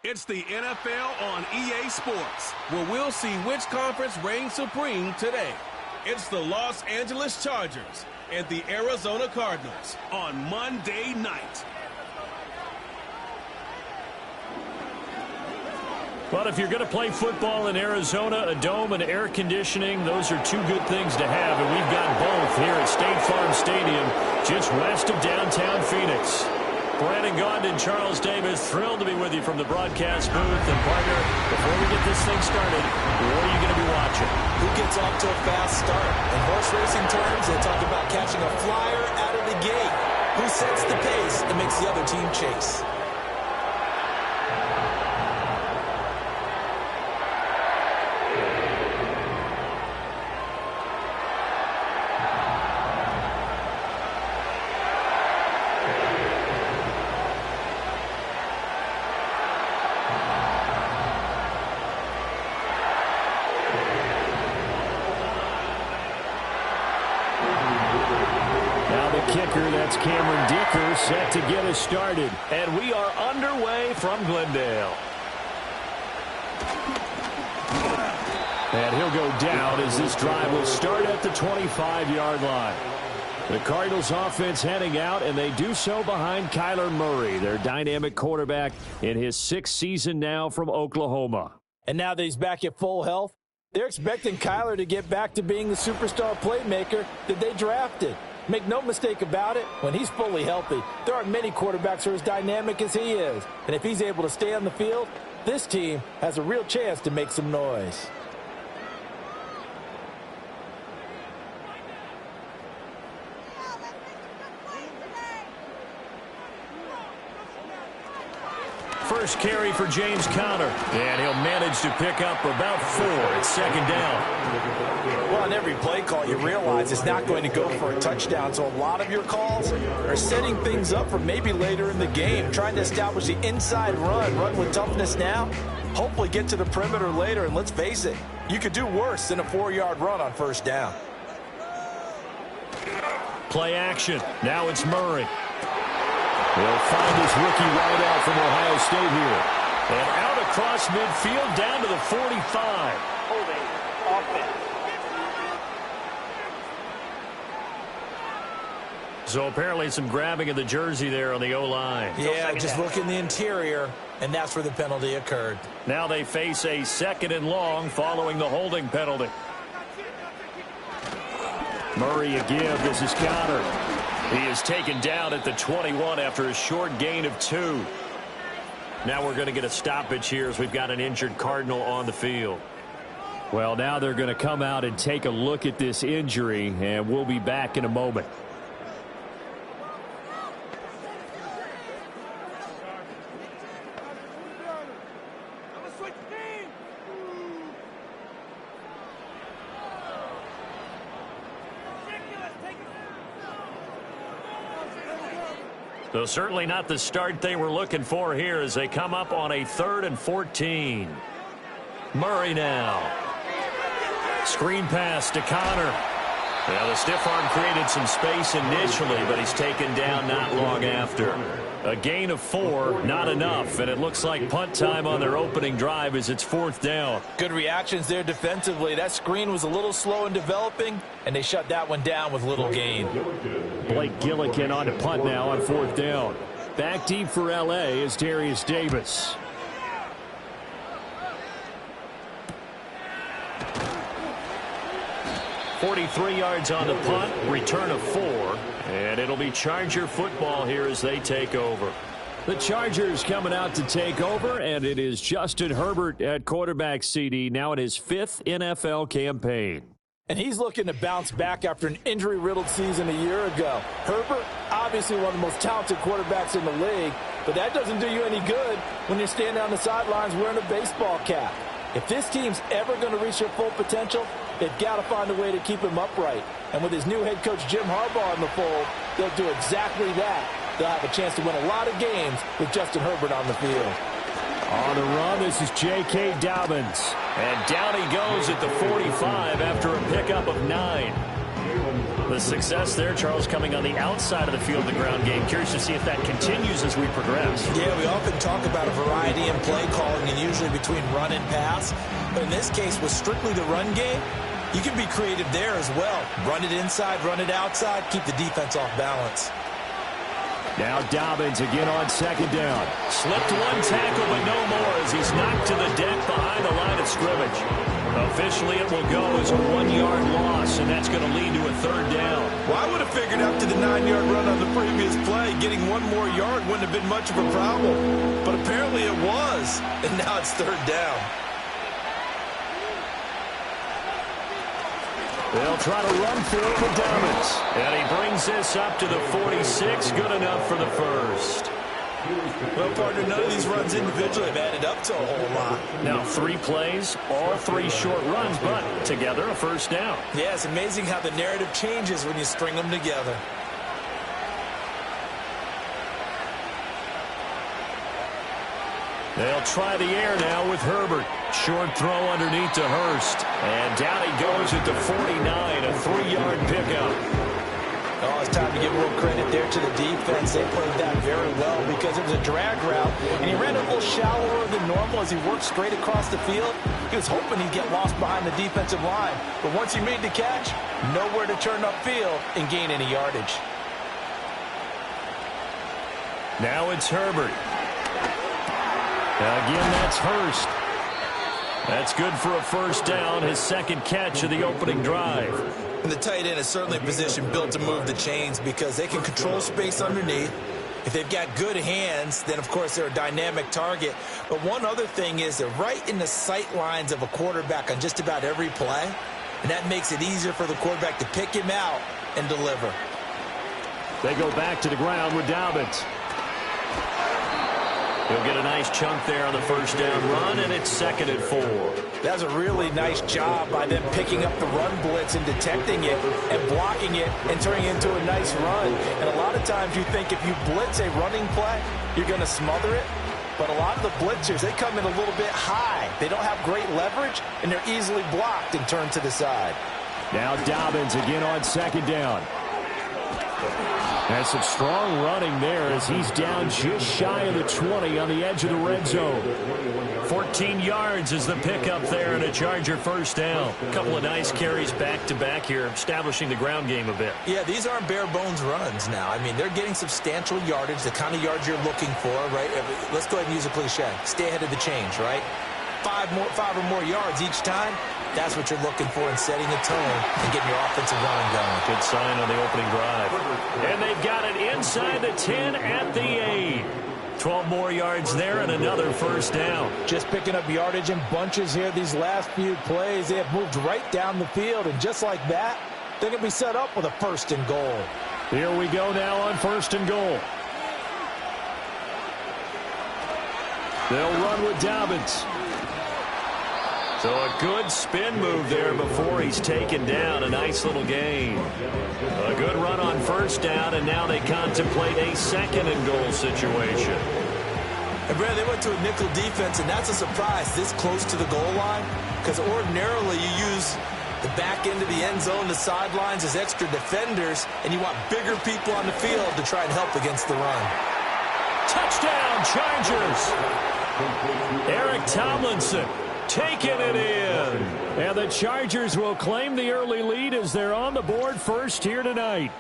It's the NFL on EA Sports, where we'll see which conference reigns supreme today. It's the Los Angeles Chargers and the Arizona Cardinals on Monday night. Well, if you're going to play football in Arizona, a dome and air conditioning, those are two good things to have, and we've got both here at State Farm Stadium, just west of downtown Phoenix. Brandon Gaudin, Charles Davis, thrilled to be with you from the broadcast booth. And partner, before we get this thing started, what are you going to be watching? Who gets off to a fast start? In horse racing terms, they talk about catching a flyer out of the gate. Who sets the pace and makes the other team chase? Set to get us started, and we are underway from Glendale. And he'll go down as this drive will start at the 25-yard line. The Cardinals offense heading out, and they do so behind Kyler Murray, their dynamic quarterback in his 6th season now from Oklahoma. And now that he's back at full health, they're expecting Kyler to get back to being the superstar playmaker that they drafted. Make no mistake about it, when he's fully healthy, there aren't many quarterbacks who are as dynamic as he is. And if he's able to stay on the field, this team has a real chance to make some noise. First carry for James Conner, and he'll manage to pick up about 4 at second down. Well, on every play call, you realize it's not going to go for a touchdown, so a lot of your calls are setting things up for maybe later in the game, trying to establish the inside run with toughness now, hopefully get to the perimeter later, and let's face it, you could do worse than a 4-yard run on first down. Play action. Now it's Murray. He'll find his rookie wideout from Ohio State here. And out across midfield down to the 45. Holding offense. So apparently some grabbing of the jersey there on the O-line. Yeah, just look in the interior, and that's where the penalty occurred. Now they face a 2nd and long following the holding penalty. Murray a give. This is Conner. He is taken down at the 21 after a short gain of 2. Now we're going to get a stoppage here as we've got an injured Cardinal on the field. Well, now they're going to come out and take a look at this injury, and we'll be back in a moment. So certainly not the start they were looking for here as they come up on a 3rd and 14. Murray now. Screen pass to Conner. Well, the stiff arm created some space initially, but he's taken down not long after. A gain of 4, not enough, and it looks like punt time on their opening drive as it's 4th down. Good reactions there defensively. That screen was a little slow in developing, and they shut that one down with little gain. Blake Gillikin on to punt now on 4th down. Back deep for L.A. is Darius Davis. .43 yards on the punt, return of 4, and it'll be Charger football here as they take over. The Chargers coming out to take over, and it is Justin Herbert at quarterback CD, now in his 5th NFL campaign. And he's looking to bounce back after an injury-riddled season a year ago. Herbert, obviously one of the most talented quarterbacks in the league, but that doesn't do you any good when you're standing on the sidelines wearing a baseball cap. If this team's ever going to reach their full potential, they've got to find a way to keep him upright. And with his new head coach, Jim Harbaugh, in the fold, they'll do exactly that. They'll have a chance to win a lot of games with Justin Herbert on the field. On the run, this is J.K. Dobbins. And down he goes at the 45 after a pickup of 9. The success there, Charles, coming on the outside of the field, the ground game. Curious to see if that continues as we progress. Yeah, we often talk about a variety in play calling, and usually between run and pass. But in this case, with strictly the run game, you can be creative there as well. Run it inside, run it outside, keep the defense off balance. Now Dobbins again on second down. Slipped one tackle, but no more as he's knocked to the deck behind the line of scrimmage. Officially, it will go as a 1-yard loss, and that's going to lead to a third down. Well, I would have figured after the 9-yard run on the previous play, getting one more yard wouldn't have been much of a problem. But apparently it was, and now it's third down. They'll try to run for it with Dobbins. And he brings this up to the 46. Good enough for the first. Well, partner, none of these runs individually have added up to a whole lot. Now 3 plays, all 3 short runs, but together a first down. Yeah, it's amazing how the narrative changes when you string them together. They'll try the air now with Herbert. Short throw underneath to Hurst. And down he goes at the 49, a 3-yard pickup. Oh, it's time to give more credit there to the defense. They played that very well because it was a drag route, and he ran a little shallower than normal as he worked straight across the field. He was hoping he'd get lost behind the defensive line, but once he made the catch, nowhere to turn upfield and gain any yardage. Now it's Herbert. Again, that's Hurst. That's good for a first down, his second catch of the opening drive. And the tight end is certainly a position built to move the chains because they can control space underneath. If they've got good hands, then, of course, they're a dynamic target. But one other thing is they're right in the sight lines of a quarterback on just about every play, and that makes it easier for the quarterback to pick him out and deliver. They go back to the ground with Dobbins. He'll get a nice chunk there on the first down run, and it's 2nd and 4. That's a really nice job by them picking up the run blitz and detecting it and blocking it and turning it into a nice run. And a lot of times you think if you blitz a running play, you're going to smother it. But a lot of the blitzers, they come in a little bit high. They don't have great leverage, and they're easily blocked and turned to the side. Now Dobbins again on second down. That's some strong running there as he's down just shy of the 20 on the edge of the red zone. 14 yards is the pickup there and a Charger first down. A couple of nice carries back-to-back here, establishing the ground game a bit. Yeah, these aren't bare-bones runs now. I mean, they're getting substantial yardage, the kind of yards you're looking for, right? Let's go ahead and use a cliche. Stay ahead of the change, right? 5 or more yards each time. That's what you're looking for in setting a tone and getting your offensive line going. Good sign on the opening drive. And they've got it inside the 10 at the 8. 12 more yards there and another first down. Just picking up yardage in bunches here these last few plays. They have moved right down the field, and just like that, they're going to be set up with a 1st and goal. Here we go now on 1st and goal. They'll run with Dobbins. So a good spin move there before he's taken down. A nice little gain. A good run on first down, and now they contemplate a 2nd and goal situation. And Brad, they went to a nickel defense, and that's a surprise this close to the goal line, because ordinarily you use the back end of the end zone, the sidelines as extra defenders, and you want bigger people on the field to try and help against the run. Touchdown, Chargers! Eric Tomlinson taking it in. And the Chargers will claim the early lead as they're on the board first here tonight.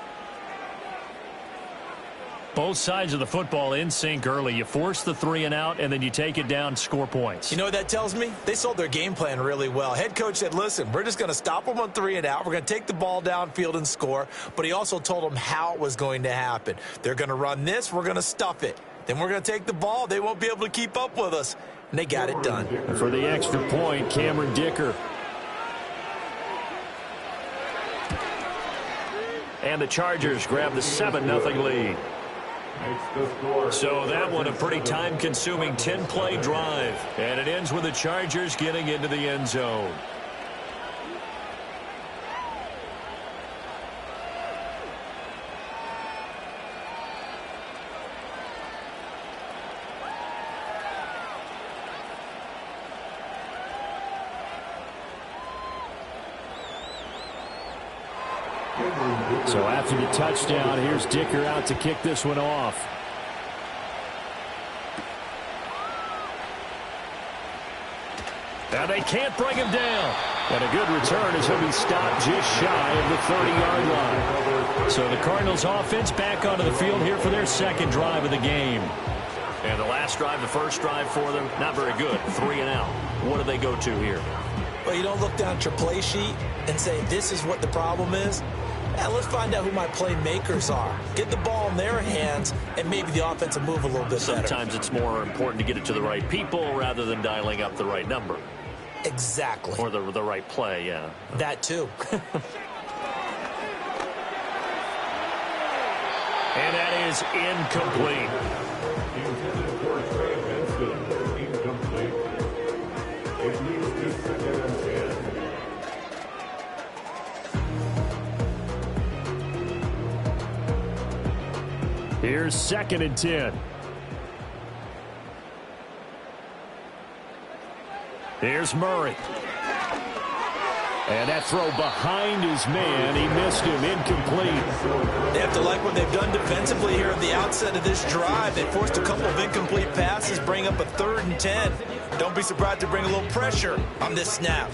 Both sides of the football in sync early. You force the 3 and out, and then you take it down, score points. You know what that tells me? They sold their game plan really well. Head coach said, listen, we're just going to stop them on 3 and out. We're going to take the ball downfield and score. But he also told them how it was going to happen. They're going to run this. We're going to stuff it. Then we're going to take the ball. They won't be able to keep up with us. And they got it done. And for the extra point, Cameron Dicker. And the Chargers grab the 7-0 lead. So that one a pretty time-consuming 10-play drive. And it ends with the Chargers getting into the end zone. So after the touchdown, here's Dicker out to kick this one off. Now they can't bring him down. And a good return as he'll be stopped just shy of the 30-yard line. So the Cardinals offense back onto the field here for their second drive of the game. And the last drive, the first drive for them, not very good. 3 and out. What do they go to here? Well, you don't look down at your play sheet and say, this is what the problem is. Now, let's find out who my playmakers are. Get the ball in their hands, and maybe the offense will move a little bit better. Sometimes it's more important to get it to the right people rather than dialing up the right number. Exactly. Or the right play, yeah. That, too. And that is incomplete. Here's 2nd and 10. Here's Murray. And that throw behind his man. He missed him. Incomplete. They have to like what they've done defensively here at the outset of this drive. They forced a couple of incomplete passes, bring up a 3rd and 10. Don't be surprised to bring a little pressure on this snap.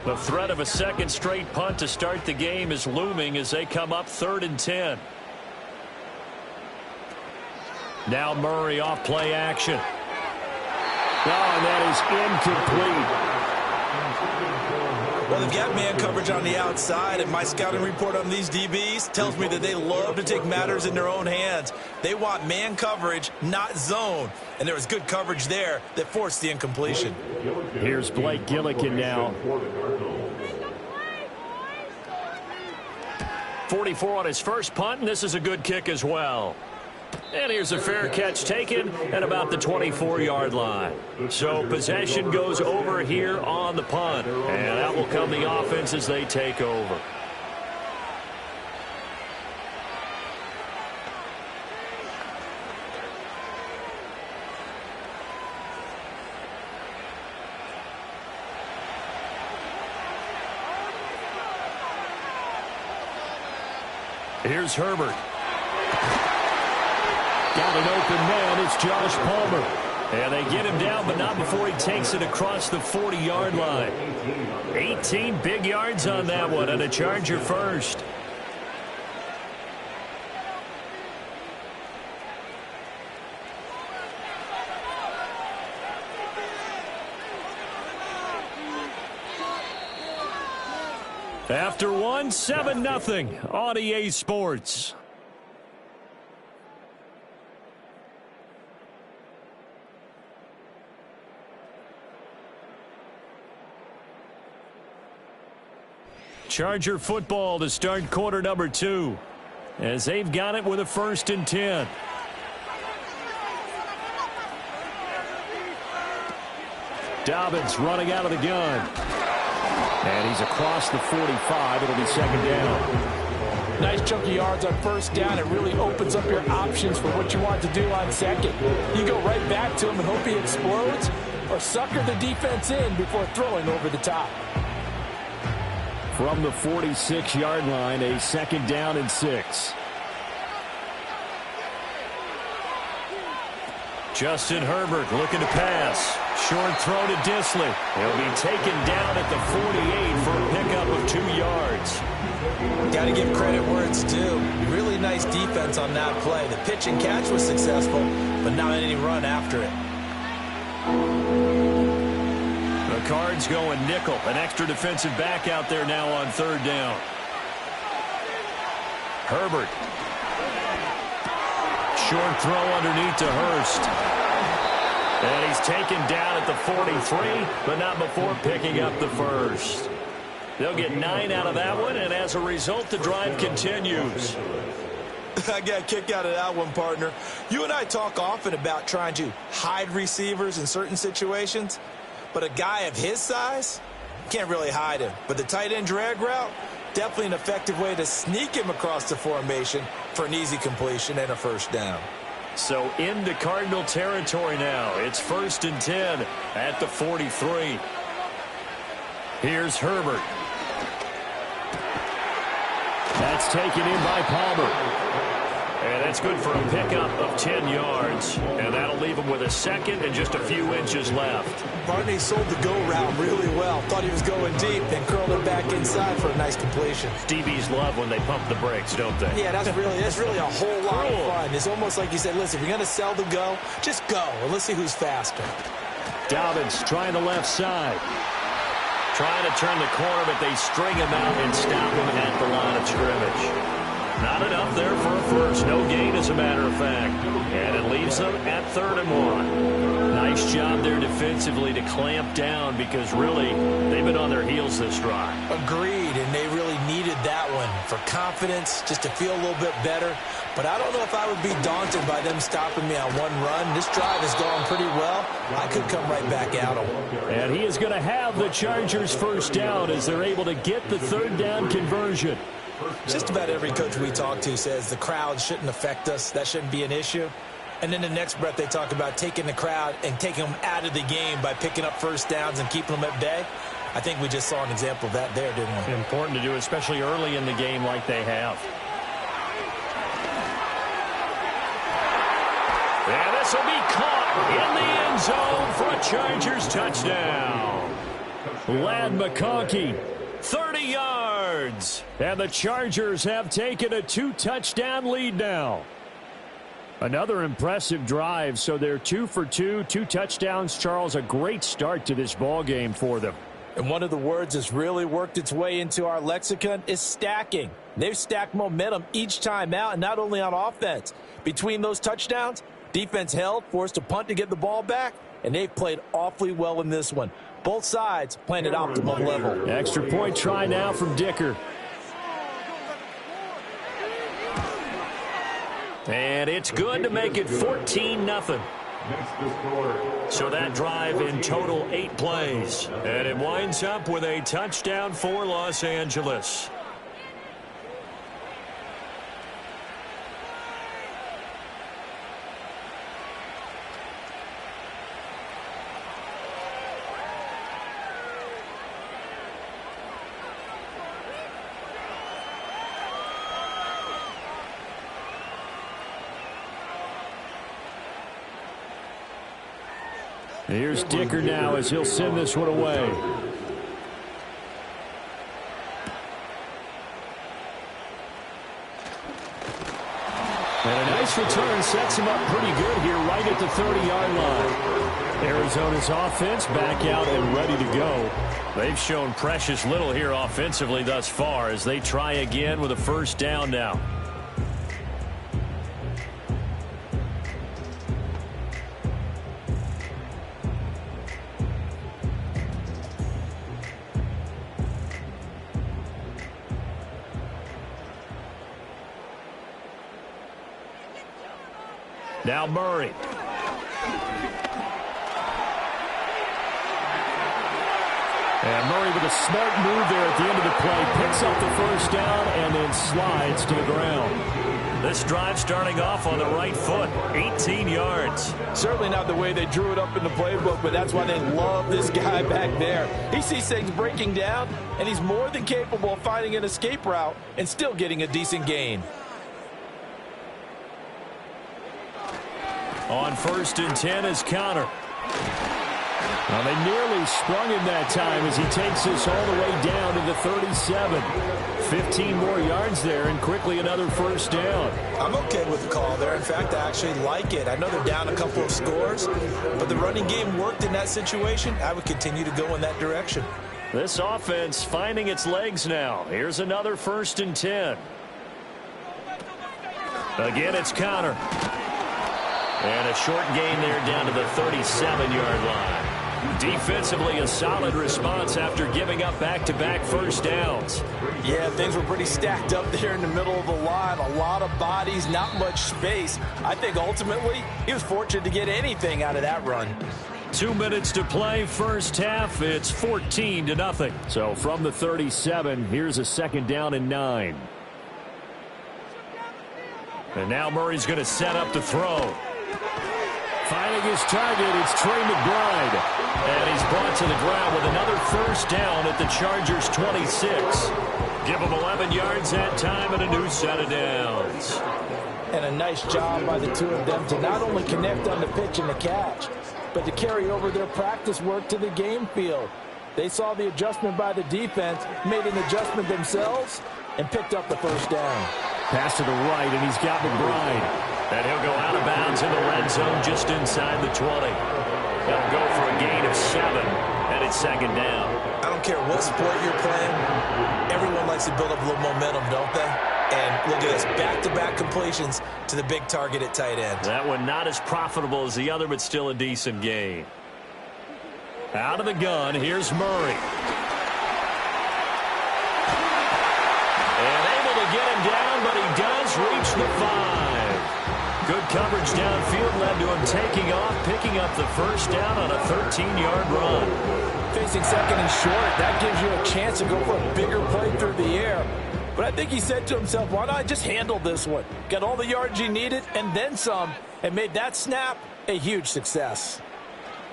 The threat of a second straight punt to start the game is looming as they come up 3rd and 10. Now Murray off play action. Oh, and that is incomplete. Well, they've got man coverage on the outside, and my scouting report on these DBs tells me that they love to take matters in their own hands. They want man coverage, not zone. And there was good coverage there that forced the incompletion. Here's Blake Gillikin now. 44 on his first punt, and this is a good kick as well. And here's a fair catch taken at about the 24-yard line. So possession goes over here on the punt. And out will come the offense as they take over. Here's Herbert. Got an open man. It's Josh Palmer. And they get him down, but not before he takes it across the 40-yard line. 18 big yards on that one, and a Charger first. After one, 7-0 on EA Sports. Charger football to start quarter number 2 as they've got it with a 1st and 10. Dobbins running out of the gun. And he's across the 45. It'll be 2nd down. Nice chunk of yards on 1st down. It really opens up your options for what you want to do on 2nd. You go right back to him and hope he explodes, or sucker the defense in before throwing over the top. From the 46-yard line, a 2nd down and 6. Justin Herbert looking to pass. Short throw to Disley. He'll be taken down at the 48 for a pickup of 2 yards. Got to give credit where it's due. Really nice defense on that play. The pitch and catch was successful, but not any run after it. The Cards going nickel. An extra defensive back out there now on 3rd down. Herbert. Short throw underneath to Hurst. And he's taken down at the 43, but not before picking up the 1st. They'll get 9 out of that one, and as a result, the drive continues. I got a kick out of that one, partner. You and I talk often about trying to hide receivers in certain situations, but a guy of his size can't really hide him. But the tight end drag route, definitely an effective way to sneak him across the formation for an easy completion and a 1st down. So into Cardinal territory now. It's 1st and 10 at the 43. Here's Herbert. That's taken in by Palmer. And that's good for a pickup of 10 yards. And that'll leave him with a second and just a few inches left. Barney sold the go route really well. Thought he was going deep, then curled it back inside for a nice completion. DBs love when they pump the brakes, don't they? Yeah, that's really a whole lot of fun. It's almost like you said, listen, if you're going to sell the go, just go. And let's see who's faster. Dobbins trying the left side. Trying to turn the corner, but they string him out and stop him at the line of scrimmage. Not enough there for a first. No gain, as a matter of fact. And it leaves them at 3rd and 1. Nice job there defensively to clamp down because, really, they've been on their heels this drive. Agreed, and they really needed that one for confidence, just to feel a little bit better. But I don't know if I would be daunted by them stopping me on one run. This drive has gone pretty well. I could come right back at them. And he is going to have the Chargers first down as they're able to get the 3rd down conversion. Just about every coach we talk to says the crowd shouldn't affect us. That shouldn't be an issue. And then the next breath they talk about taking the crowd and taking them out of the game by picking up first downs and keeping them at bay. I think we just saw an example of that there, didn't we? Important to do, especially early in the game like they have. And this will be caught in the end zone for a Chargers touchdown. Lad McConkey, 30 yards. And the Chargers have taken a 2-touchdown lead now. Another impressive drive, so they're 2 for 2, 2 touchdowns. Charles, a great start to this ball game for them. And one of the words that's really worked its way into our lexicon is stacking. They've stacked momentum each time out, and not only on offense. Between those touchdowns, defense held, forced a punt to get the ball back, and they've played awfully well in this one. Both sides playing at optimum level. Extra point try now from Dicker. And it's good to make it 14-0. So that drive in total 8 plays. And it winds up with a touchdown for Los Angeles. Here's Dicker now as he'll send this one away. And a nice return sets him up pretty good here right at the 30-yard line. Arizona's offense back out and ready to go. They've shown precious little here offensively thus far as they try again with a first down now. Now Murray. And Murray with a smart move there at the end of the play. Picks up the first down and then slides to the ground. This drive starting off on the right foot. 18 yards. Certainly not the way they drew it up in the playbook, but that's why they love this guy back there. He sees things breaking down, and he's more than capable of finding an escape route and still getting a decent gain. On 1st and 10 is Counter. Well, they nearly sprung him that time as he takes this all the way down to the 37. 15 more yards there and quickly another first down. I'm okay with the call there. In fact, I actually like it. I know they're down a couple of scores, but the running game worked in that situation. I would continue to go in that direction. This offense finding its legs now. Here's another 1st and 10. Again, it's Counter. And a short gain there down to the 37-yard line. Defensively, a solid response after giving up back-to-back first downs. Yeah, things were pretty stacked up there in the middle of the line. A lot of bodies, not much space. I think ultimately he was fortunate to get anything out of that run. 2 minutes to play, first half. It's 14-0. So from the 37, here's a 2nd down and 9. And now Murray's going to set up to throw. Finding his target, it's Trey McBride. And he's brought to the ground with another first down at the Chargers' 26. Give him 11 yards that time and a new set of downs. And a nice job by the two of them to not only connect on the pitch and the catch, but to carry over their practice work to the game field. They saw the adjustment by the defense, made an adjustment themselves, and picked up the first down. Pass to the right, and he's got McBride. And he'll go out of bounds in the red zone just inside the 20. He'll go for a gain of 7, and it's second down. I don't care what sport you're playing. Everyone likes to build up a little momentum, don't they? And look at this, back-to-back completions to the big target at tight end. That one not as profitable as the other, but still a decent gain. Out of the gun, here's Murray. And able to get him down, but he does reach the 5. Good coverage downfield led to him taking off, picking up the first down on a 13-yard run. Facing second and short, that gives you a chance to go for a bigger play through the air. But I think he said to himself, why not just handle this one? Got all the yards he needed and then some, and made that snap a huge success.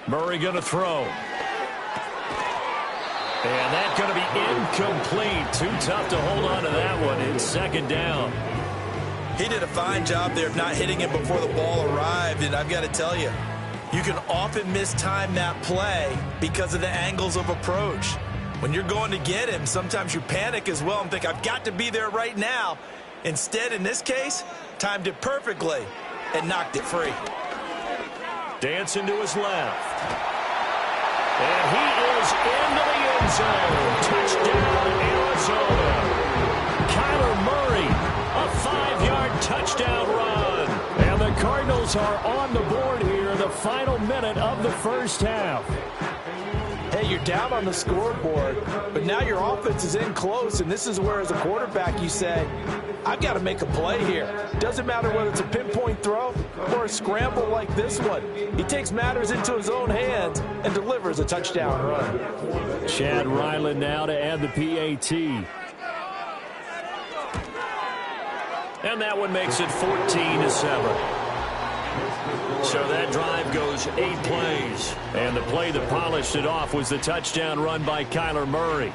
Murray going to throw. And that's going to be incomplete. Too tough to hold on to that one. It's second down. He did a fine job there of not hitting him before the ball arrived, and I've got to tell you, you can often mistime that play because of the angles of approach. When you're going to get him, sometimes you panic as well and think, I've got to be there right now. Instead, in this case, timed it perfectly and knocked it free. Dancing to his left. And he is into the end zone. Touchdown, Arizona. Kyler Murray, a 5-yard touchdown run. And the Cardinals are on the board here in the final minute of the first half. Hey, you're down on the scoreboard, but now your offense is in close, and this is where, as a quarterback, you say, I've got to make a play here. Doesn't matter whether it's a pinpoint throw or a scramble like this one. He takes matters into his own hands and delivers a touchdown run. Chad Ryland now to add the PAT. And that one makes it 14-7. So that drive goes 8 plays. And the play that polished it off was the touchdown run by Kyler Murray.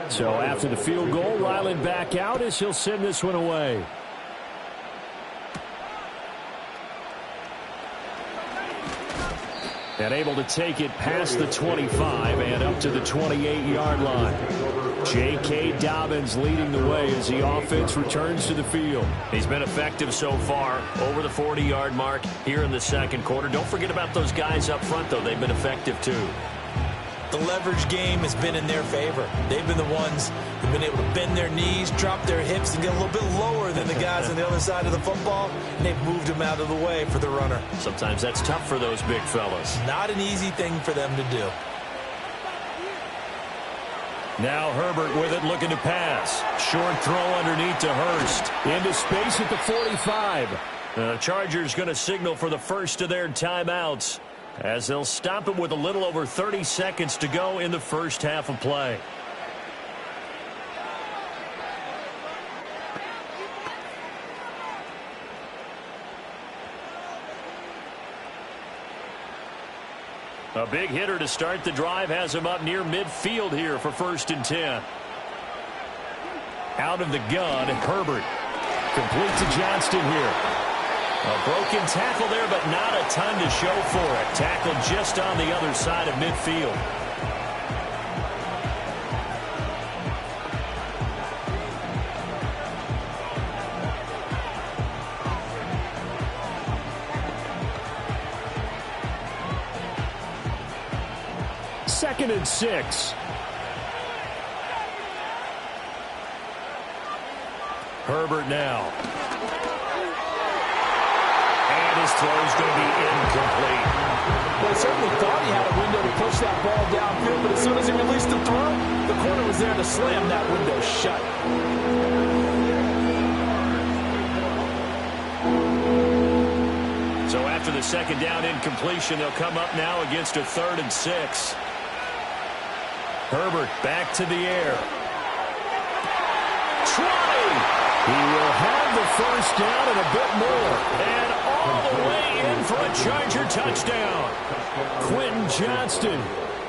So after the field goal, Ryland back out as he'll send this one away. And able to take it past the 25 and up to the 28-yard line. J.K. Dobbins leading the way as the offense returns to the field. He's been effective so far over the 40-yard mark here in the second quarter. Don't forget about those guys up front, though. They've been effective, too. The leverage game has been in their favor. They've been the ones who've been able to bend their knees, drop their hips, and get a little bit lower than the guys on the other side of the football, and they've moved them out of the way for the runner. Sometimes that's tough for those big fellas. Not an easy thing for them to do. Now Herbert with it, looking to pass. Short throw underneath to Hurst. Into space at the 45. The Chargers going to signal for the first of their timeouts, as they'll stop it with a little over 30 seconds to go in the first half of play. A big hitter to start the drive has him up near midfield here for 1st and 10. Out of the gun, Herbert. Complete to Johnston here. A broken tackle there, but not a ton to show for it. Tackled just on the other side of midfield. Second and 6. Herbert now. His throw is going to be incomplete. Well, he certainly thought he had a window to push that ball downfield, but as soon as he released the throw, the corner was there to slam that window shut. So after the second down incompletion, they'll come up now against a 3rd and 6. Herbert back to the air. Try! He will have the first down and a bit more. And all the way in for a Charger touchdown. Quentin Johnston,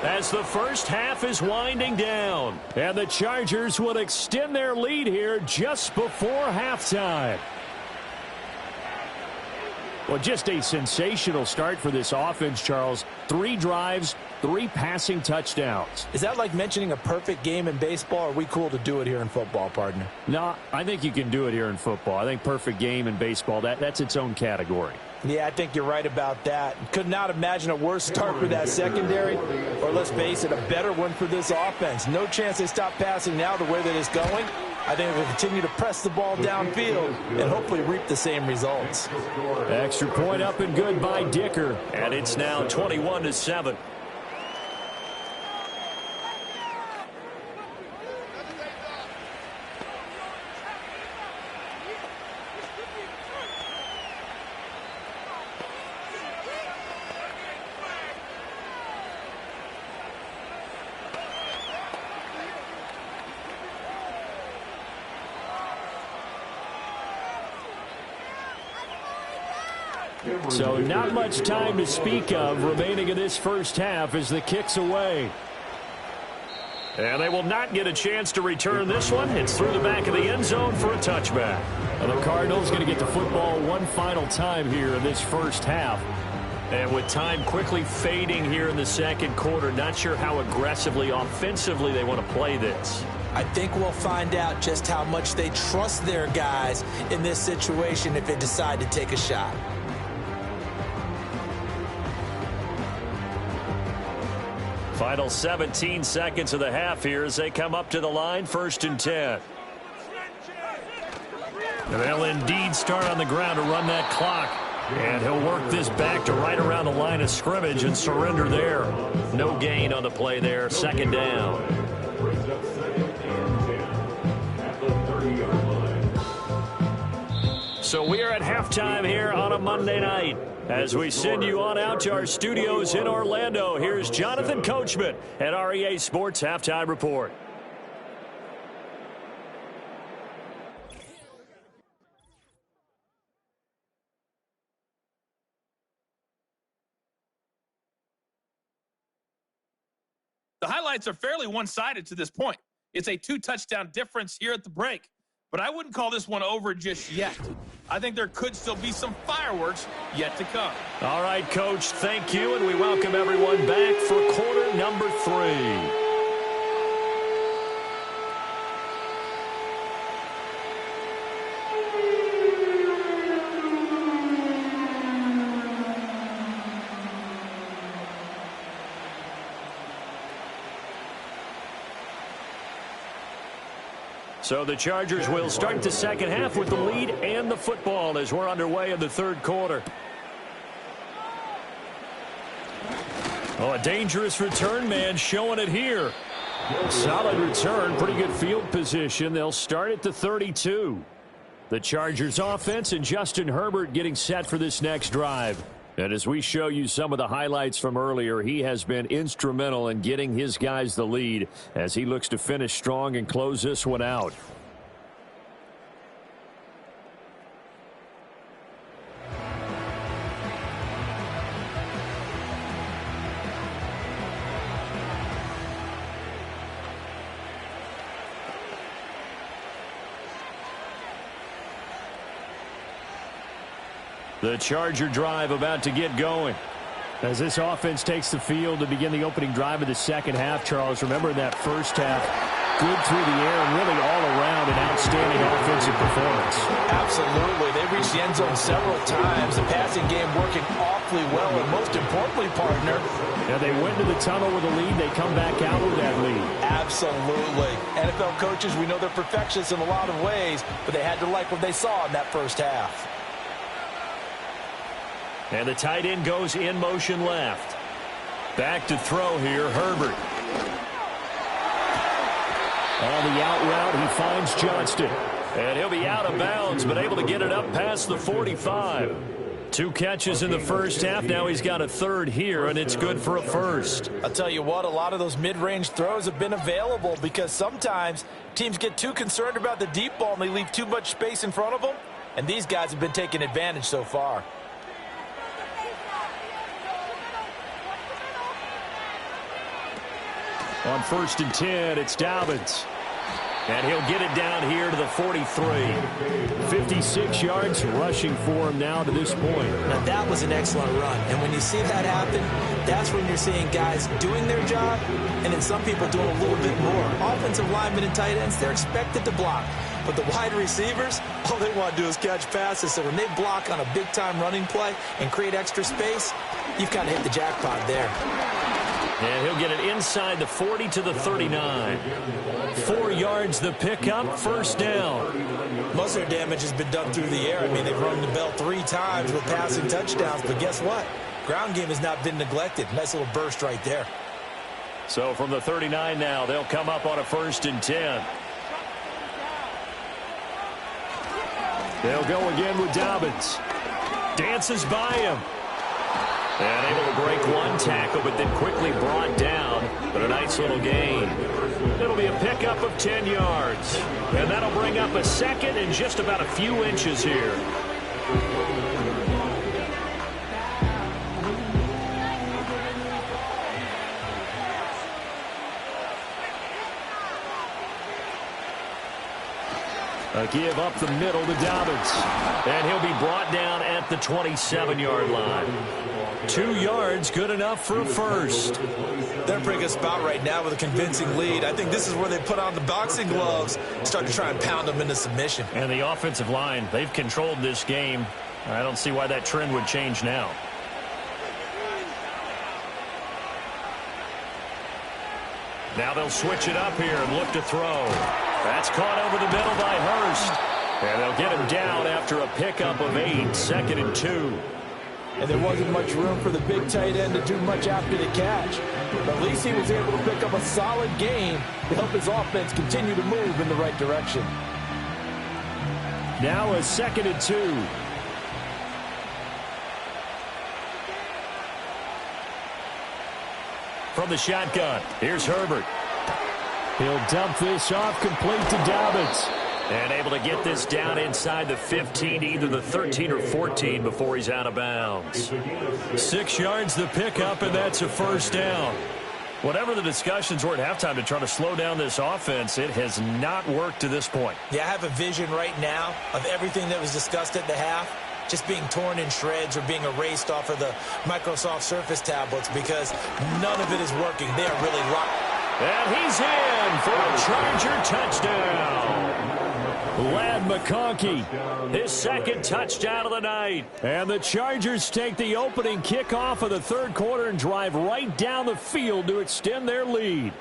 as the first half is winding down. And the Chargers will extend their lead here just before halftime. Well, just a sensational start for this offense, Charles. 3 drives, 3 passing touchdowns. Is that like mentioning a perfect game in baseball? Or are we cool to do it here in football, partner? No, I think you can do it here in football. I think perfect game in baseball, that's its own category. Yeah, I think you're right about that. Could not imagine a worse start for that secondary, or let's face it, a better one for this offense. No chance they stop passing now the way that it's going. I think they'll continue to press the ball downfield and hopefully reap the same results. Extra point up and good by Dicker. And it's now 21-7. So not much time to speak of remaining in this first half as the kick's away. And they will not get a chance to return this one. It's through the back of the end zone for a touchback. And the Cardinals going to get the football one final time here in this first half. And with time quickly fading here in the second quarter, not sure how aggressively, offensively they want to play this. I think we'll find out just how much they trust their guys in this situation if they decide to take a shot. Final 17 seconds of the half here as they come up to the line, 1st and 10. And they'll indeed start on the ground to run that clock. And he'll work this back to right around the line of scrimmage and surrender there. No gain on the play there, 2nd down. So we are at halftime here on a Monday night. As we send you on out to our studios in Orlando, here's Jonathan Coachman at REA Sports Halftime Report. The highlights are fairly one-sided to this point. It's a 2-touchdown difference here at the break. But I wouldn't call this one over just yet. I think there could still be some fireworks yet to come. All right, Coach, thank you, and we welcome everyone back for quarter number 3. So the Chargers will start the second half with the lead and the football as we're underway in the third quarter. Oh, a dangerous return man showing it here. Solid return, pretty good field position. They'll start at the 32. The Chargers offense and Justin Herbert getting set for this next drive. And as we show you some of the highlights from earlier, he has been instrumental in getting his guys the lead as he looks to finish strong and close this one out. The Charger drive about to get going. As this offense takes the field to begin the opening drive of the second half, Charles, remember in that first half, good through the air and really all around an outstanding offensive performance. Absolutely. They reached the end zone several times. The passing game working awfully well, and most importantly, partner, yeah, they went to the tunnel with a lead. They come back out with that lead. Absolutely. NFL coaches, we know they're perfectionists in a lot of ways, but they had to like what they saw in that first half. And the tight end goes in motion left. Back to throw here, Herbert. the out route. He finds Johnston. And he'll be out of bounds, but able to get it up past the 45. 2 catches in the first half. Now he's got a third here, and it's good for a first. I'll tell you what, a lot of those mid-range throws have been available because sometimes teams get too concerned about the deep ball and they leave too much space in front of them, and these guys have been taking advantage so far. On 1st and 10, it's Dobbins. And he'll get it down here to the 43. 56 yards rushing for him now to this point. Now, that was an excellent run. And when you see that happen, that's when you're seeing guys doing their job and then some people doing a little bit more. Offensive linemen and tight ends, they're expected to block. But the wide receivers, all they want to do is catch passes. So when they block on a big-time running play and create extra space, you've kind of hit the jackpot there. And he'll get it inside the 40 to the 39. 4 yards the pickup, first down. Most of their damage has been done through the air. I mean, they've rung the bell 3 times with passing touchdowns, but guess what? Ground game has not been neglected. Nice little burst right there. So from the 39 now, they'll come up on a 1st and 10. They'll go again with Dobbins. Dances by him. And able to break one tackle, but then quickly brought down. But a nice little gain. It'll be a pickup of 10 yards. And that'll bring up a second and just about a few inches here. A give up the middle to Dobbins. And he'll be brought down at the 27-yard line. 2 yards, good enough for a first. They're in a pretty good spot right now with a convincing lead. I think this is where they put on the boxing gloves, start to try and pound them into submission. And the offensive line, they've controlled this game. I don't see why that trend would change now. Now they'll switch it up here and look to throw. That's caught over the middle by Hurst. And they'll get him down after a pickup of 8, 2nd and 2. And there wasn't much room for the big tight end to do much after the catch. But at least he was able to pick up a solid gain to help his offense continue to move in the right direction. Now a 2nd and 2. From the shotgun, here's Herbert. He'll dump this off complete to Dobbins. And able to get this down inside the 15, either the 13 or 14 before he's out of bounds. 6 yards the pickup, and that's a first down. Whatever the discussions were at halftime to try to slow down this offense, it has not worked to this point. Yeah, I have a vision right now of everything that was discussed at the half just being torn in shreds or being erased off of the Microsoft Surface tablets because none of it is working. They are really locked. And he's in for a Charger touchdown. Ladd McConkey, his 2nd touchdown of the night. And the Chargers take the opening kickoff of the 3rd quarter and drive right down the field to extend their lead.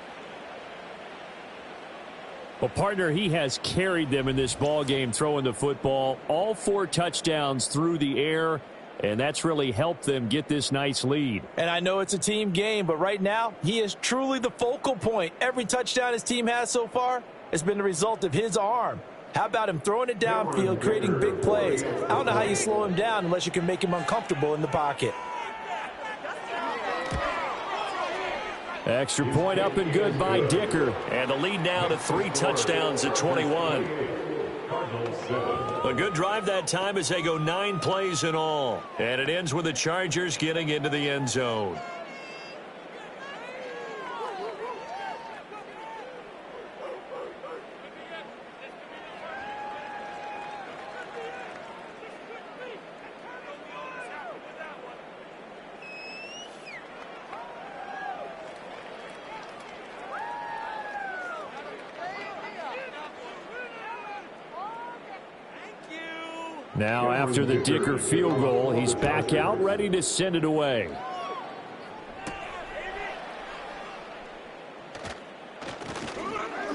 Well, partner, he has carried them in this ball game throwing the football. All 4 touchdowns through the air, and that's really helped them get this nice lead. And I know it's a team game, but right now, he is truly the focal point. Every touchdown his team has so far has been the result of his arm. How about him throwing it downfield, creating big plays? I don't know how you slow him down unless you can make him uncomfortable in the pocket. Extra point up and good by Dicker. And the lead now to 3 touchdowns at 21. A good drive that time as they go 9 plays in all. And it ends with the Chargers getting into the end zone. Now after the Dicker field goal, he's back out ready to send it away.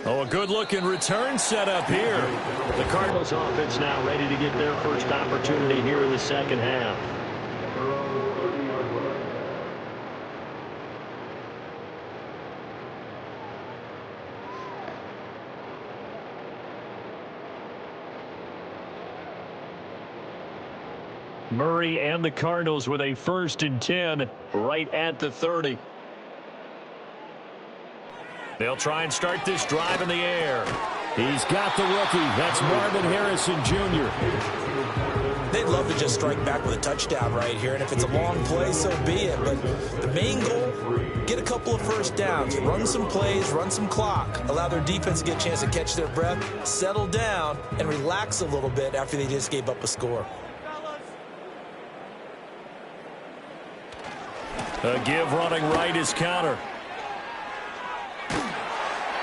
Oh, a good-looking return set up here. The Cardinals offense now ready to get their first opportunity here in the second half. Murray and the Cardinals with a 1st and 10 right at the 30. They'll try and start this drive in the air. He's got the rookie. That's Marvin Harrison Jr. They'd love to just strike back with a touchdown right here, and if it's a long play, so be it. But the main goal, get a couple of first downs, run some plays, run some clock, allow their defense to get a chance to catch their breath, settle down, and relax a little bit after they just gave up a score. A give running right is Counter.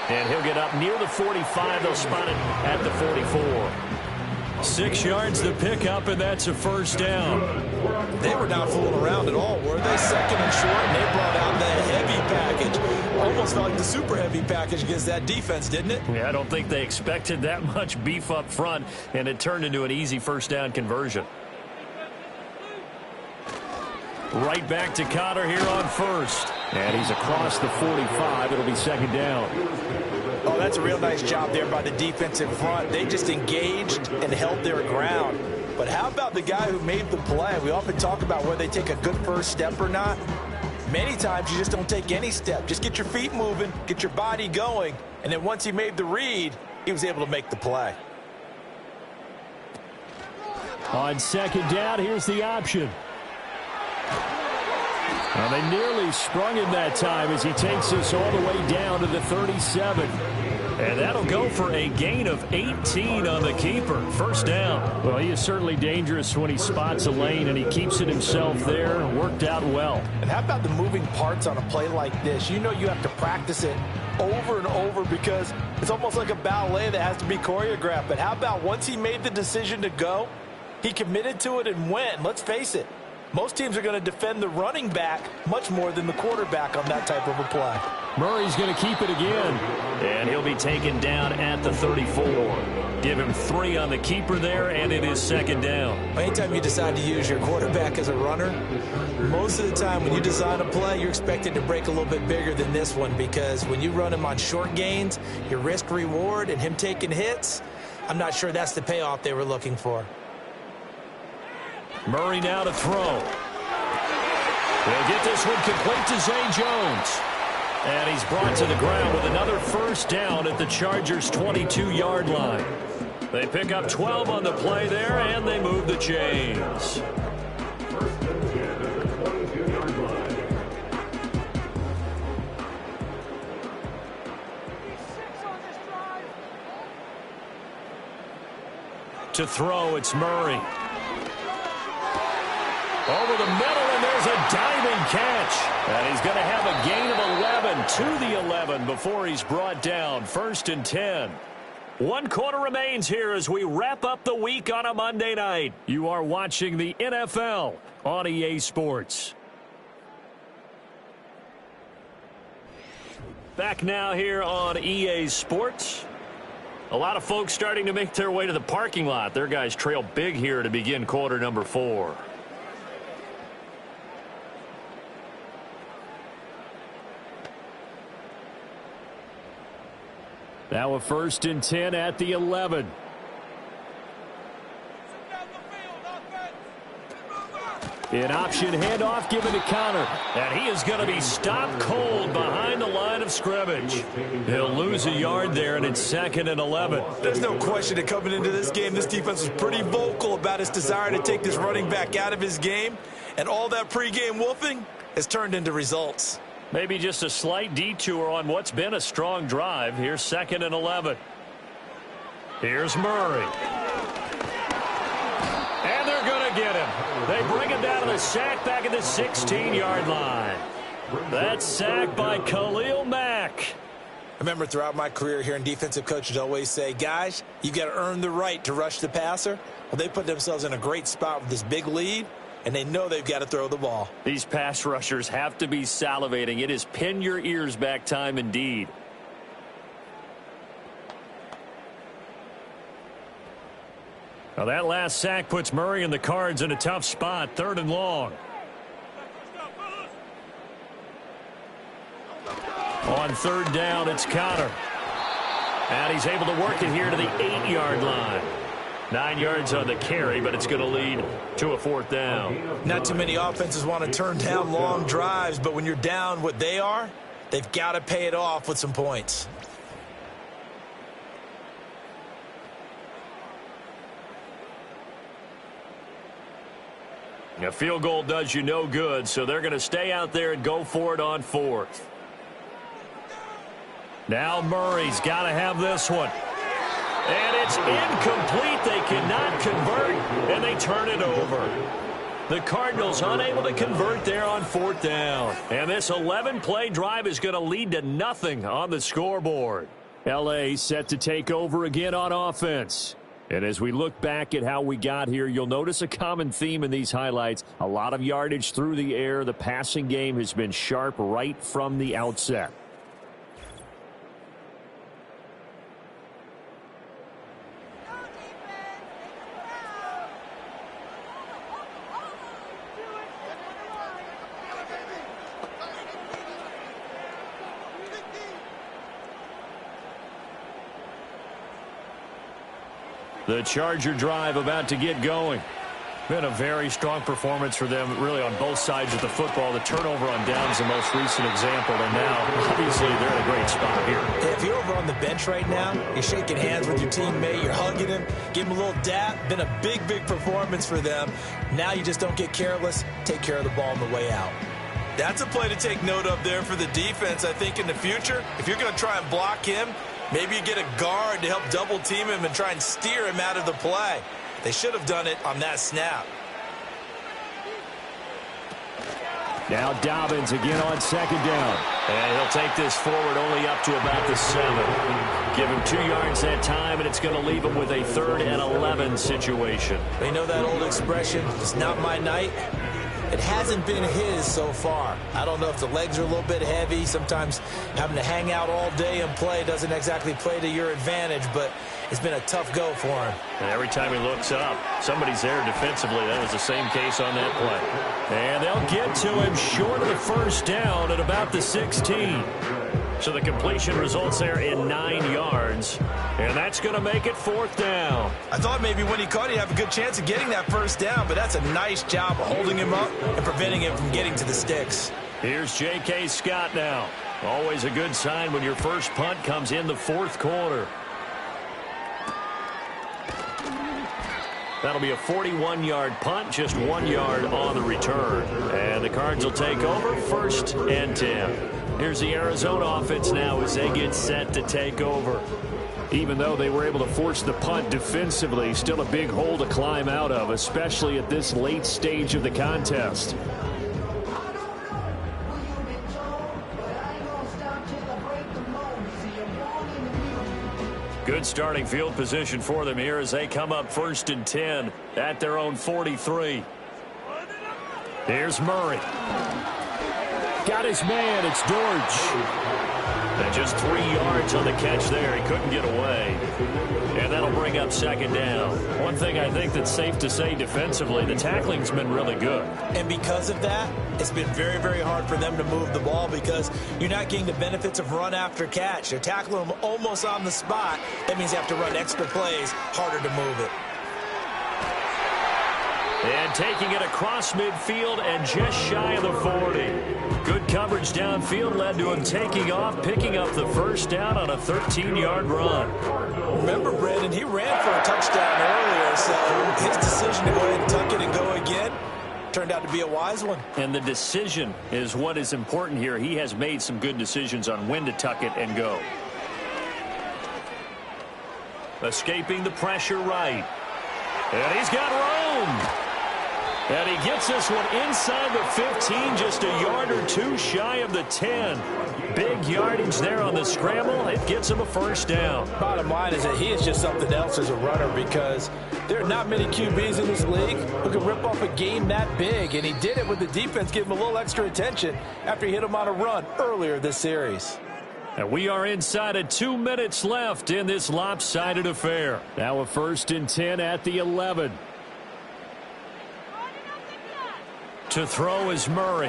And he'll get up near the 45. They'll spot it at the 44. 6 yards to pick up, and that's a 1st down. They were not fooling around at all, were they? 2nd and short, and they brought out the heavy package. Almost felt like the super heavy package against that defense, didn't it? Yeah, I don't think they expected that much beef up front, and it turned into an easy 1st down conversion. Right back to Cotter here on 1st. And he's across the 45. It'll be 2nd down. Oh, that's a real nice job there by the defensive front. They just engaged and held their ground. But how about the guy who made the play? We often talk about whether they take a good first step or not. Many times you just don't take any step. Just get your feet moving, get your body going, and then once he made the read, he was able to make the play. On 2nd down, here's the option. Well, they nearly sprung him that time as he takes us all the way down to the 37. And that'll go for a gain of 18 on the keeper. 1st down. Well, he is certainly dangerous when he spots a lane, and he keeps it himself there. Worked out well. And how about the moving parts on a play like this? You know you have to practice it over and over because it's almost like a ballet that has to be choreographed. But how about once he made the decision to go, he committed to it and went. Let's face it. Most teams are going to defend the running back much more than the quarterback on that type of a play. Murray's going to keep it again. And he'll be taken down at the 34. Give him 3 on the keeper there, and it is 2nd down. Anytime you decide to use your quarterback as a runner, most of the time when you design a play, you're expected to break a little bit bigger than this one because when you run him on short gains, your risk-reward and him taking hits, I'm not sure that's the payoff they were looking for. Murray now to throw. They'll get this one complete to Zay Jones. And he's brought to the ground with another 1st down at the Chargers' 22-yard line. They pick up 12 on the play there, and they move the chains. To throw, it's Murray. Over the middle, and there's a diving catch. And he's going to have a gain of 11 to the 11 before he's brought down. 1st and 10. 1 quarter remains here as we wrap up the week on a Monday night. You are watching the NFL on EA Sports. Back now here on EA Sports. A lot of folks starting to make their way to the parking lot. Their guys trail big here to begin quarter number 4. Now a 1st and 10 at the 11. An option handoff given to Counter. And he is going to be stopped cold behind the line of scrimmage. He'll lose a yard there, and it's 2nd and 11. There's no question that coming into this game, this defense was pretty vocal about its desire to take this running back out of his game. And all that pregame wolfing has turned into results. Maybe just a slight detour on what's been a strong drive. Here's 2nd and 11. Here's Murray. And they're going to get him. They bring him down to the sack back at the 16-yard line. That's sacked by Khalil Mack. I remember throughout my career hearing defensive coaches always say, guys, you got to earn the right to rush the passer. Well, they put themselves in a great spot with this big lead, and they know they've got to throw the ball. These pass rushers have to be salivating. It is pin your ears back time indeed. Now that last sack puts Murray and the Cards in a tough spot. 3rd and long. On 3rd down, it's Cotter. And he's able to work it here to the 8-yard line. 9 yards on the carry, but it's going to lead to a 4th down. Not too many offenses want to turn down long drives, but when you're down what they are, they've got to pay it off with some points. A field goal does you no good, so they're going to stay out there and go for it on 4th. Now Murray's got to have this one. And it's incomplete. They cannot convert, and they turn it over. The Cardinals unable to convert there on 4th down. And this 11-play drive is going to lead to nothing on the scoreboard. L.A. set to take over again on offense. And as we look back at how we got here, you'll notice a common theme in these highlights. A lot of yardage through the air. The passing game has been sharp right from the outset. The Charger drive about to get going. Been a very strong performance for them, really, on both sides of the football. The turnover on downs, the most recent example, and now, obviously, they're in a great spot here. If you're over on the bench right now, you're shaking hands with your teammate, you're hugging him, give him a little dap. Been a big, big performance for them. Now you just don't get careless. Take care of the ball on the way out. That's a play to take note of there for the defense, I think, in the future. If you're going to try and block him, maybe you get a guard to help double team him and try and steer him out of the play. They should have done it on that snap. Now Dobbins again on 2nd down. And he'll take this forward only up to about the 7. Give him 2 yards that time, and it's going to leave him with a 3rd and 11 situation. They know that old expression, it's not my night. It hasn't been his so far. I don't know if the legs are a little bit heavy. Sometimes having to hang out all day and play doesn't exactly play to your advantage, but it's been a tough go for him. And every time he looks up, somebody's there defensively. That was the same case on that play. And they'll get to him short of the 1st down at about the 16. So the completion results there in 9 yards. And that's going to make it 4th down. I thought maybe when he caught it, he'd have a good chance of getting that 1st down, but that's a nice job of holding him up and preventing him from getting to the sticks. Here's J.K. Scott now. Always a good sign when your first punt comes in the 4th quarter. That'll be a 41-yard punt, just 1 yard on the return. And the Cards will take over 1st and 10. Here's the Arizona offense now as they get set to take over. Even though they were able to force the punt defensively, still a big hole to climb out of, especially at this late stage of the contest. Good starting field position for them here as they come up 1st and 10 at their own 43. Here's Murray. Got his man. It's George. And just 3 yards on the catch there. He couldn't get away. And that'll bring up 2nd down. One thing I think that's safe to say defensively, the tackling's been really good. And because of that, it's been very, very hard for them to move the ball because you're not getting the benefits of run after catch. They're tackling them almost on the spot. That means you have to run extra plays, harder to move it. And taking it across midfield and just shy of the 40. Good coverage downfield led to him taking off, picking up the 1st down on a 13-yard run. Remember, Brandon, he ran for a touchdown earlier, so his decision to go ahead and tuck it and go again turned out to be a wise one. And the decision is what is important here. He has made some good decisions on when to tuck it and go. Escaping the pressure right. And he's got room. And he gets this one inside the 15, just a yard or 2 shy of the 10. Big yardage there on the scramble. It gets him a 1st down. Bottom line is that he is just something else as a runner because there are not many QBs in this league who can rip off a game that big. And he did it with the defense giving him a little extra attention after he hit him on a run earlier this series. And we are inside of 2 minutes left in this lopsided affair. Now a 1st and 10 at the 11. To throw is Murray.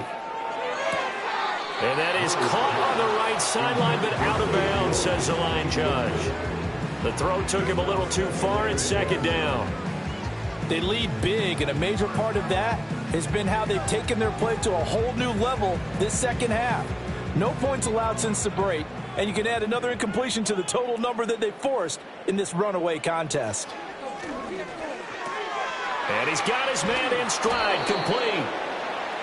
And that is caught on the right sideline, but out of bounds, says the line judge. The throw took him a little too far. It's second down. They lead big, and a major part of that has been how they've taken their play to a whole new level this second half. No points allowed since the break, and you can add another incompletion to the total number that they forced in this runaway contest. And he's got his man in stride, complete.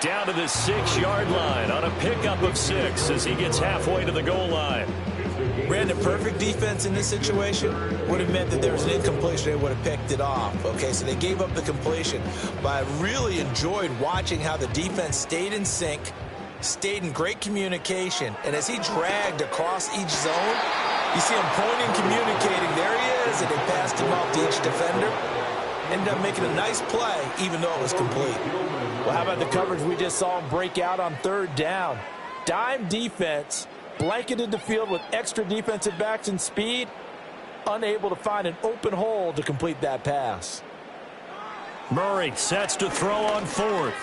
Down to the 6-yard line on a pickup of 6 as he gets halfway to the goal line. Brandon, perfect defense in this situation would have meant that there was an incompletion. They would have picked it off. Okay, so they gave up the completion. But I really enjoyed watching how the defense stayed in sync, stayed in great communication. And as he dragged across each zone, you see him pointing, communicating. There he is, and they passed him off to each defender. Ended up making a nice play, even though it was complete. Well, how about the coverage we just saw him break out on third down? Dime defense, blanketed the field with extra defensive backs and speed, unable to find an open hole to complete that pass. Murray sets to throw on fourth.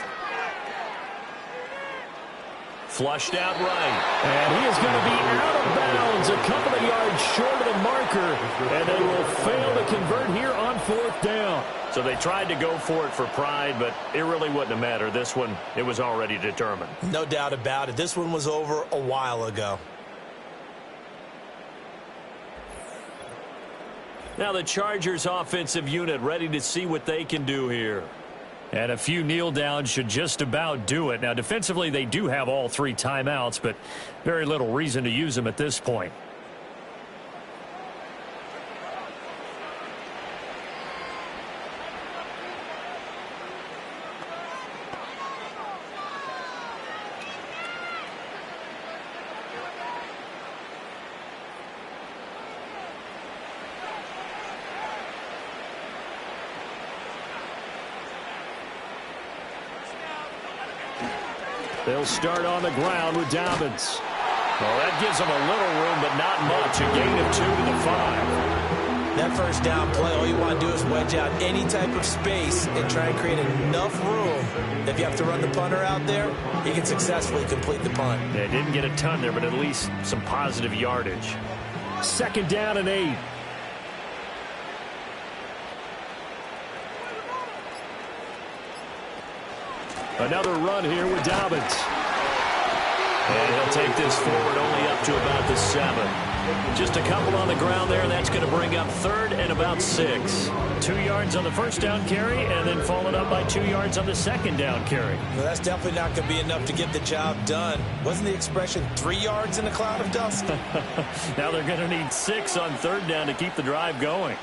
Flushed out right. And he is going to be out of bounds a couple of yards short of the marker. And they will fail to convert here on fourth down. So they tried to go for it for pride, but it really wouldn't have mattered. This one, it was already determined. No doubt about it. This one was over a while ago. Now the Chargers offensive unit ready to see what they can do here. And a few kneel downs should just about do it. Now defensively they do have all 3 timeouts, but very little reason to use them at this point. They'll start on the ground with Dobbins. Well, that gives them a little room, but not much. A gain of 2 to the 5. That first down play, all you want to do is wedge out any type of space and try and create enough room. If you have to run the punter out there, he can successfully complete the punt. They didn't get a ton there, but at least some positive yardage. Second down and 8. Another run here with Dobbins. And he'll take this forward only up to about the 7. Just a couple on the ground there, and that's going to bring up third and about 6. 2 yards on the first down carry, and then followed up by 2 yards on the second down carry. Well, that's definitely not going to be enough to get the job done. Wasn't the expression 3 yards in a cloud of dust? Now they're going to need 6 on third down to keep the drive going.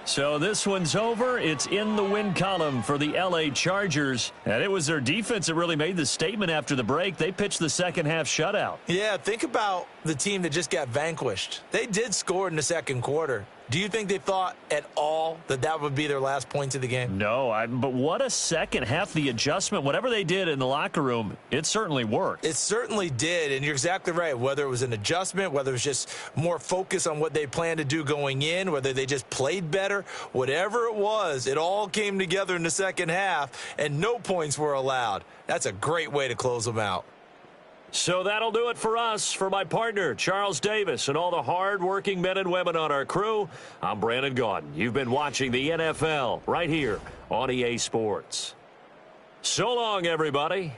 So this one's over. It's in the win column for the L.A. Chargers. And it was their defense that really made the statement after the break. They pitched the second half shutout. Yeah, think about the team that just got vanquished. They did score in the second quarter. Do you think they thought at all that that would be their last points of the game? No, but what a second half. The adjustment, whatever they did in the locker room, it certainly worked. It certainly did, and you're exactly right. Whether it was an adjustment, whether it was just more focus on what they planned to do going in, whether they just played better, whatever it was, it all came together in the second half, and no points were allowed. That's a great way to close them out. So that'll do it for us. For my partner, Charles Davis, and all the hard-working men and women on our crew, I'm Brandon Gaudin. You've been watching the NFL right here on EA Sports. So long, everybody.